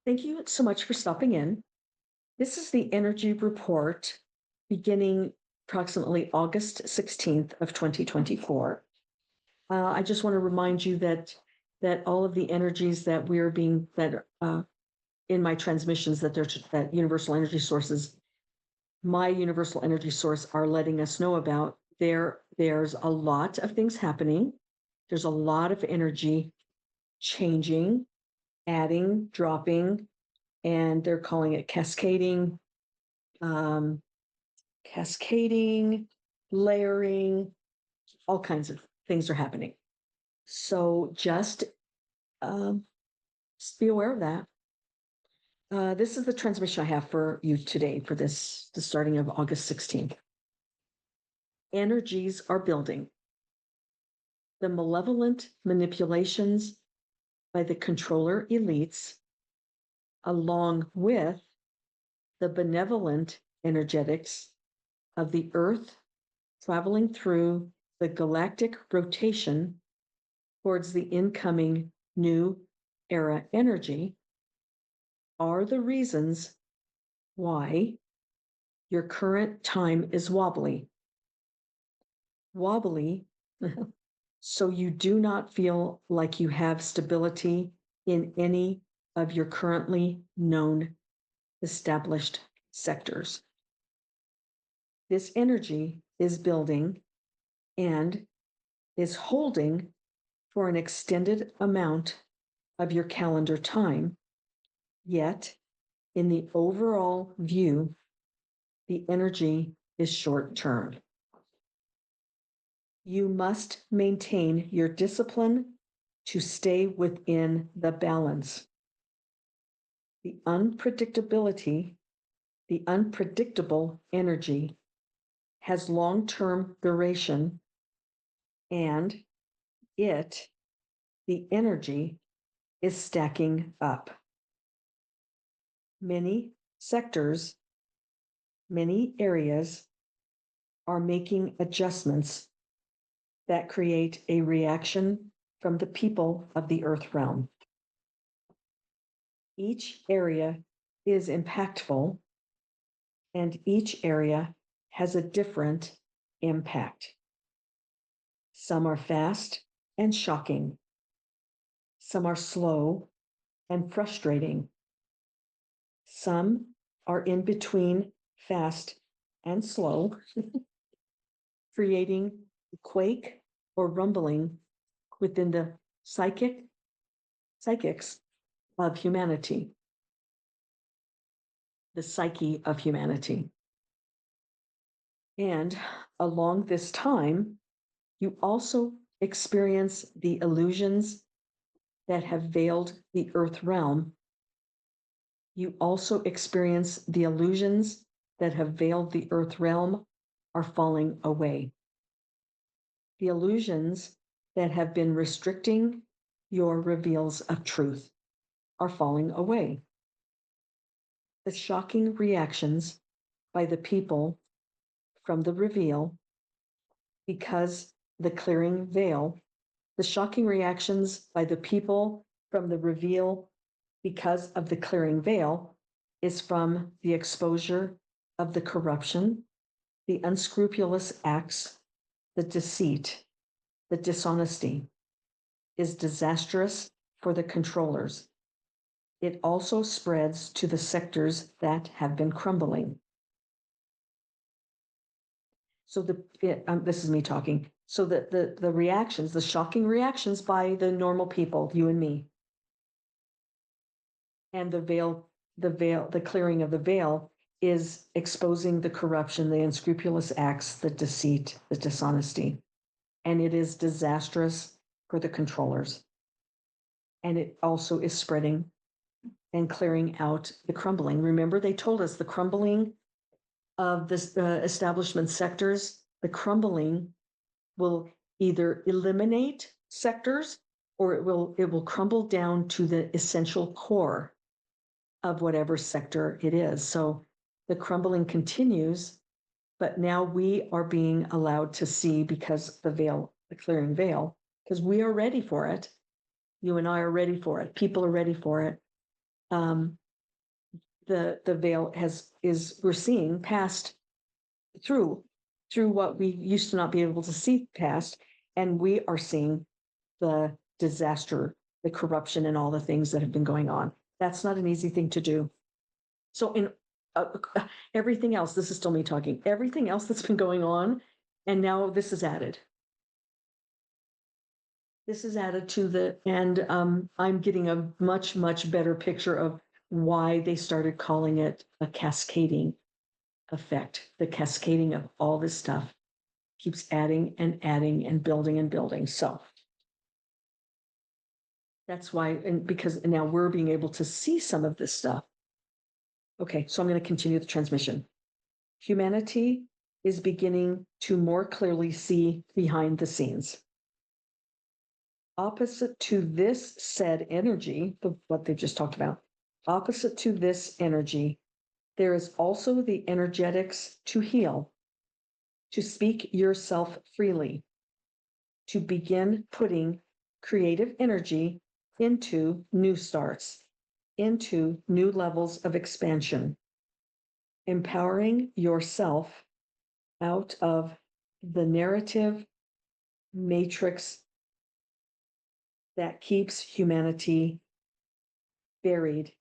Thank you so much for stopping in. This is the energy report beginning approximately August 16th of 2024. I just want to remind you that all of the energies that we're being that in my transmissions that universal energy sources, my universal energy source are letting us know about. There's a lot of things happening. There's a lot of energy changing, adding, dropping, and they're calling it cascading, um, layering, all kinds of things are happening. So um, just be aware of that. This is the transmission I have for you today for the starting of August 16th. Energies are building. The malevolent manipulations by the controller elites, along with the benevolent energetics of the earth traveling through the galactic rotation towards the incoming new era energy, are the reasons why your current time is wobbly. Wobbly, so you do not feel like you have stability in any of your currently known established sectors. This energy is building and is holding for an extended amount of your calendar time, yet in the overall view, the energy is short term. You must maintain your discipline to stay within the balance. The unpredictable energy has long-term duration, and the energy is stacking up. Many sectors, many areas are making adjustments that create a reaction from the people of the earth realm. Each area is impactful, and each area has a different impact. Some are fast and shocking. Some are slow and frustrating. Some are in between fast and slow, creating a quake or rumbling within the psychics of humanity, the psyche of humanity. And along this time, you also experience the illusions that have veiled the earth realm. You also experience the illusions that have veiled the earth realm are falling away. The illusions that have been restricting your reveals of truth are falling away. The shocking reactions by the people from the reveal, because the clearing veil, the shocking reactions by the people from the reveal because of the clearing veil is from the exposure of the corruption, the unscrupulous acts, the deceit, the dishonesty is disastrous for the controllers. It also spreads to the sectors that have been crumbling. So this is me talking. So the reactions, the shocking reactions by the normal people, you and me, and the clearing of the veil is exposing the corruption, the unscrupulous acts, the deceit, the dishonesty. And it is disastrous for the controllers. And it also is spreading and clearing out the crumbling. Remember, they told us the crumbling of this establishment sectors, the crumbling will either eliminate sectors or it will crumble down to the essential core of whatever sector it is. So the crumbling continues, but now we are being allowed to see because the clearing veil, because we are ready for it. You and I are ready for it. People are ready for it. the veil we're seeing past through what we used to not be able to see past, and we are seeing the disaster, the corruption, and all the things that have been going on. That's not an easy thing to do. So in everything else, this is still me talking, everything else that's been going on, and now this is added. This is added to and I'm getting a much, much better picture of why they started calling it a cascading effect. The cascading of all this stuff keeps adding and adding and building and building. So that's why, and because now we're being able to see some of this stuff. Okay, so I'm going to continue the transmission. Humanity is beginning to more clearly see behind the scenes. Opposite to this said energy, what they've just talked about, opposite to this energy, there is also the energetics to heal, to speak yourself freely, to begin putting creative energy into new starts, into new levels of expansion, empowering yourself out of the narrative matrix that keeps humanity buried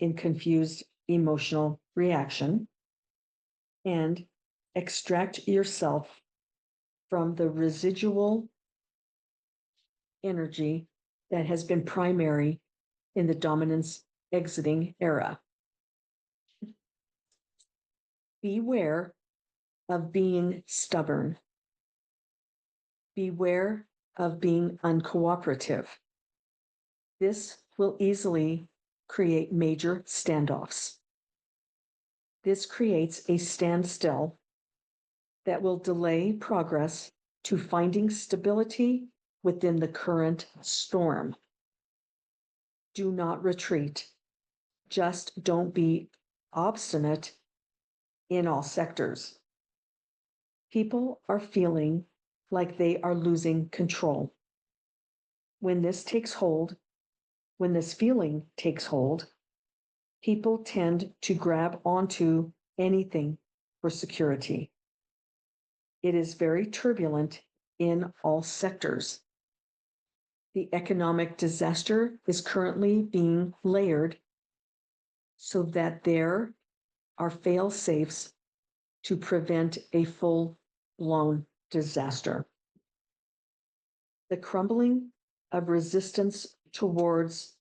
in confused emotional reaction, and extract yourself from the residual energy that has been primary in the dominance exiting era. Beware of being stubborn. Beware of being uncooperative. This will easily create major standoffs. This creates a standstill that will delay progress to finding stability within the current storm. Do not retreat. Just don't be obstinate in all sectors. People are feeling like they are losing control. When this feeling takes hold, people tend to grab onto anything for security. It is very turbulent in all sectors. The economic disaster is currently being layered so that there are fail-safes to prevent a full-blown disaster. The crumbling of resistance towards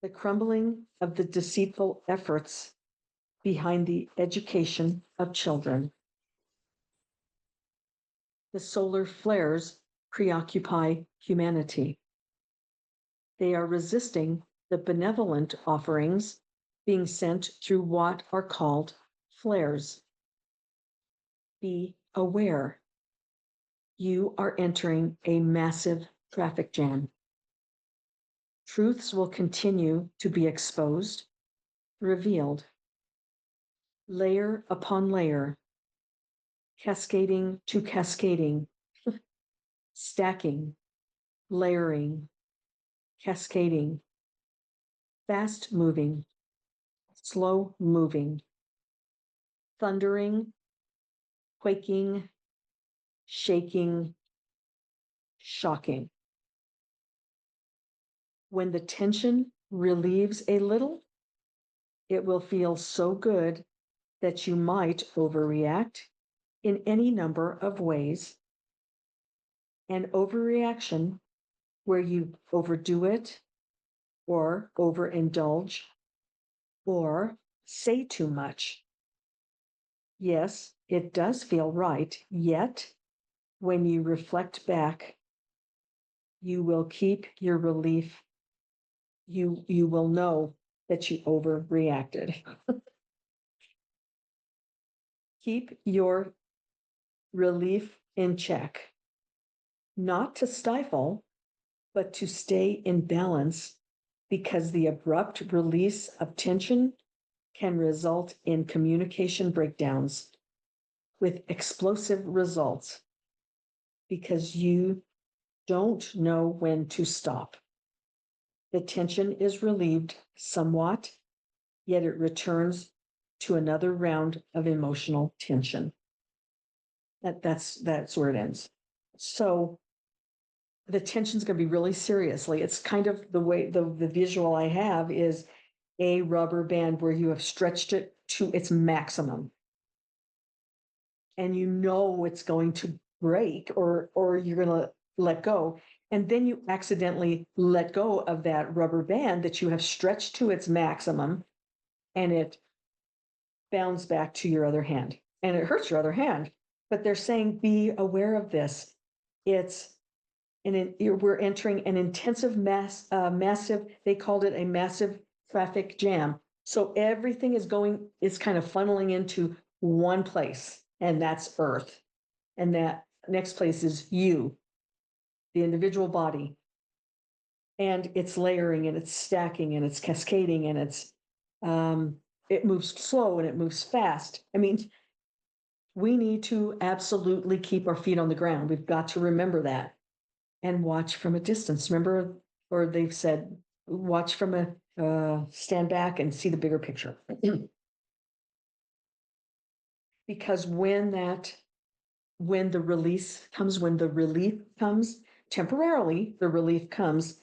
the crumbling of the deceitful efforts behind the education of children. The solar flares preoccupy humanity. They are resisting the benevolent offerings being sent through what are called flares. Be aware. You are entering a massive traffic jam. Truths will continue to be exposed, revealed, layer upon layer, cascading to cascading, stacking, layering, cascading, fast moving, slow moving, thundering, quaking, shaking, shocking. When the tension relieves a little, it will feel so good that you might overreact in any number of ways. An overreaction where you overdo it or overindulge or say too much. Yes, it does feel right, yet when you reflect back, you will keep your relief. You will know that you overreacted. Keep your relief in check, not to stifle, but to stay in balance, because the abrupt release of tension can result in communication breakdowns with explosive results, because you don't know when to stop. The tension is relieved somewhat, yet it returns to another round of emotional tension. That's where it ends. So the tension's going to be really seriously. It's kind of the way the visual I have is a rubber band where you have stretched it to its maximum. And you know it's going to break or you're going to let go. And then you accidentally let go of that rubber band that you have stretched to its maximum, and it bounds back to your other hand. And it hurts your other hand. But they're saying, be aware of this. We're entering an intensive massive, they called it a massive traffic jam. So everything is kind of funneling into one place, and that's Earth. And that next place is you, the individual body. And it's layering and it's stacking and it's cascading and it moves slow and it moves fast. I mean, we need to absolutely keep our feet on the ground. We've got to remember that and watch from a distance. Remember, or they've said, watch from stand back and see the bigger picture. Because when the relief comes, temporarily, the relief comes,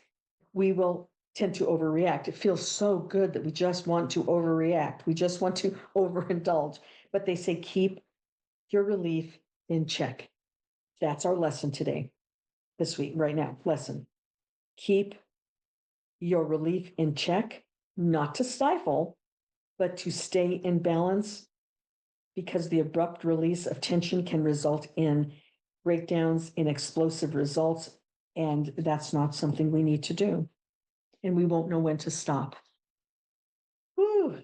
we will tend to overreact. It feels so good that we just want to overreact. We just want to overindulge. But they say, keep your relief in check. That's our lesson today, this week, right now, lesson. Keep your relief in check, not to stifle, but to stay in balance, because the abrupt release of tension can result in breakdowns, in explosive results, and that's not something we need to do. And we won't know when to stop. Whew.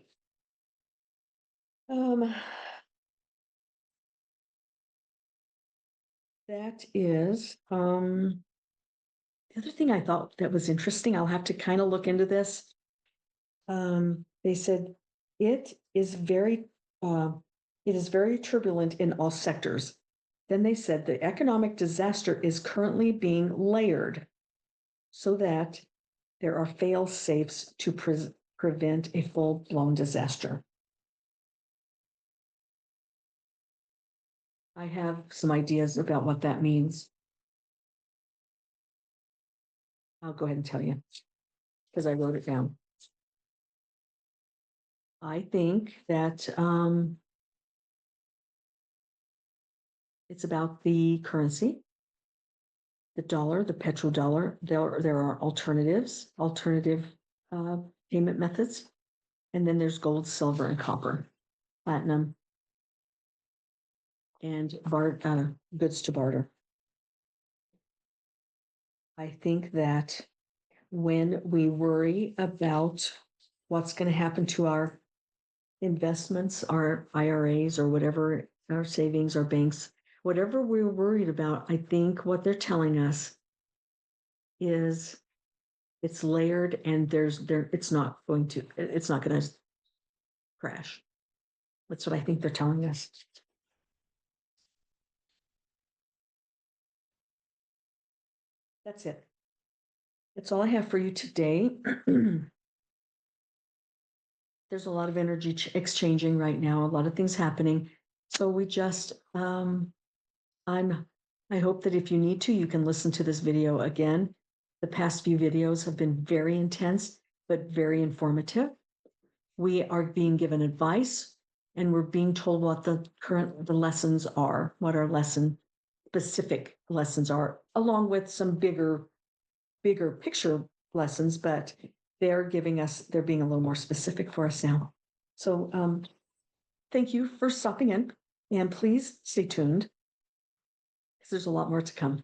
That is the other thing I thought that was interesting. I'll have to kind of look into this. They said it is very turbulent in all sectors. Then they said the economic disaster is currently being layered so that there are fail safes to prevent a full-blown disaster. I have some ideas about what that means. I'll go ahead and tell you because I wrote it down. I think that it's about the currency, the dollar, the petrodollar. There are alternative payment methods. And then there's gold, silver, and copper, platinum, and goods to barter. I think that when we worry about what's going to happen to our investments, our IRAs, or whatever, our savings, our banks, whatever we're worried about, I think what they're telling us is it's layered and it's not going to crash. That's what I think they're telling us. That's it. That's all I have for you today. There's a lot of energy exchanging right now, a lot of things happening. So we just, I hope that if you need to, you can listen to this video again. The past few videos have been very intense, but very informative. We are being given advice and we're being told what the lessons are, what our specific lessons are, along with some bigger picture lessons, but they're being a little more specific for us now. So thank you for stopping in, and please stay tuned because there's a lot more to come.